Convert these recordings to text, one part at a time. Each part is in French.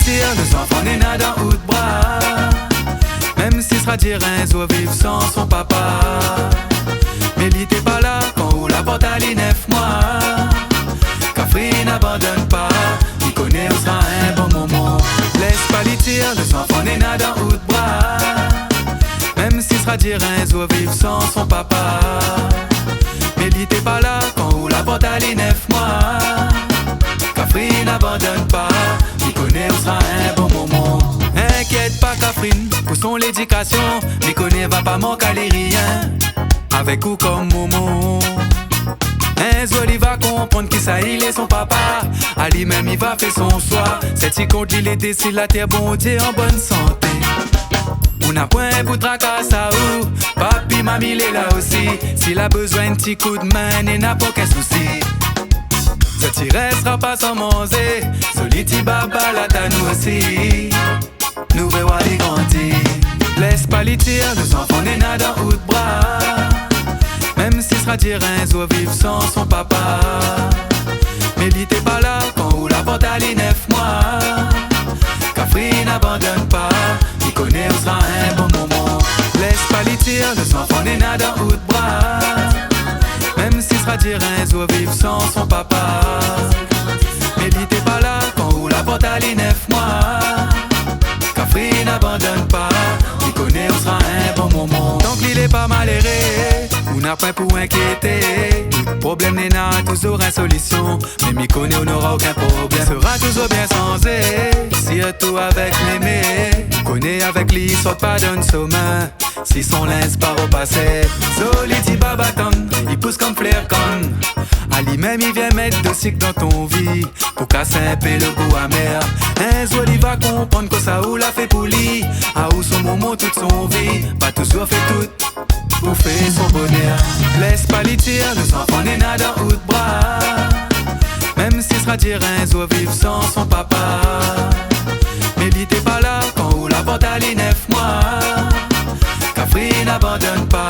tire, les enfants n'est dans ou de bras. Même si sera dire un zo vivre sans son papa. Mais il était pas là quand on la porte à les 9 mois. Cafri n'abandonne pas, il connaît où sera un bon moment. Laisse pas les tirer, les enfants n'est dans ou de bras. Même si sera dire un zo vivre sans son papa. Mais il était pas là quand on la porte à les 9 mois. Cafri n'abandonne pas, il connaît où sera un bon moment. Inquiète pas Catherine, pour son l'éducation, m'y connaît va pas manquer les rien. Avec ou comme Momo. Un jour il va comprendre qui ça il est son papa. À lui-même il va faire son choix. C'est il compte il était si la terre bon Dieu en bonne santé. On n'a point pour tracasser ça ou papi mamie il est là aussi. S'il a besoin d'un petit coup de main il n'a pas qu'un souci. Ce il restera pas sans manger. Soliti baba la ta nous aussi. Nous verrons les grandir. Laisse pas les tirer, les enfants n'est dans ou de bras. Même si sera dire un zo vivre sans son papa. Mais il était pas là quand on la porte à les 9 mois. Cafri n'abandonne pas, il connaît où sera un bon moment. Laisse pas les tirer, les enfants n'est dans ou de bras. Même si sera dire un zo vivre sans son papa. Mais il était pas là quand on la porte à les 9 mois. Cafri n'abandonne pas, il connaît où sera un bon moment. Donc il est pas malheureux, on n'a pas pour inquiéter. Tout problème n'est n'a toujours une solution. Mais m'y connaît on n'aura aucun problème. Sera toujours bien sensé, surtout avec l'aimé. Connaît avec lui, saute pas d'un sommet. Si son linge part au passé, Soliti babaton, il pousse comme flair con. À lui-même il vient mettre de cycle dans ton vie pour casser un peu le goût amer. Un jour il va comprendre que ça ou l'a fait pour lui. À où son moment toute son vie, pas toujours fait tout pour faire son bonheur. Laisse pas les tirer, les enfants n'est dans ou de bras. Même si sera dire un zo vivre sans son papa. Mais il était pas là quand on la porte à les 9 mois. Cafri n'abandonne pas,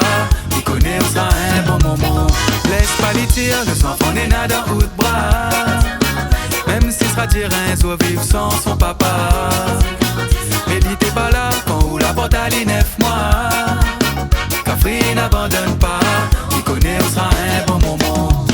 il connaît où sera un bon moment. Laisse pas les tirer, les enfants n'est dans ou de bras. Même si sera dire un zo vivre sans son papa. Mais il était pas là quand on la porte à les 9 mois. Cafri n'abandonne pas, il connaît où sera un bon moment.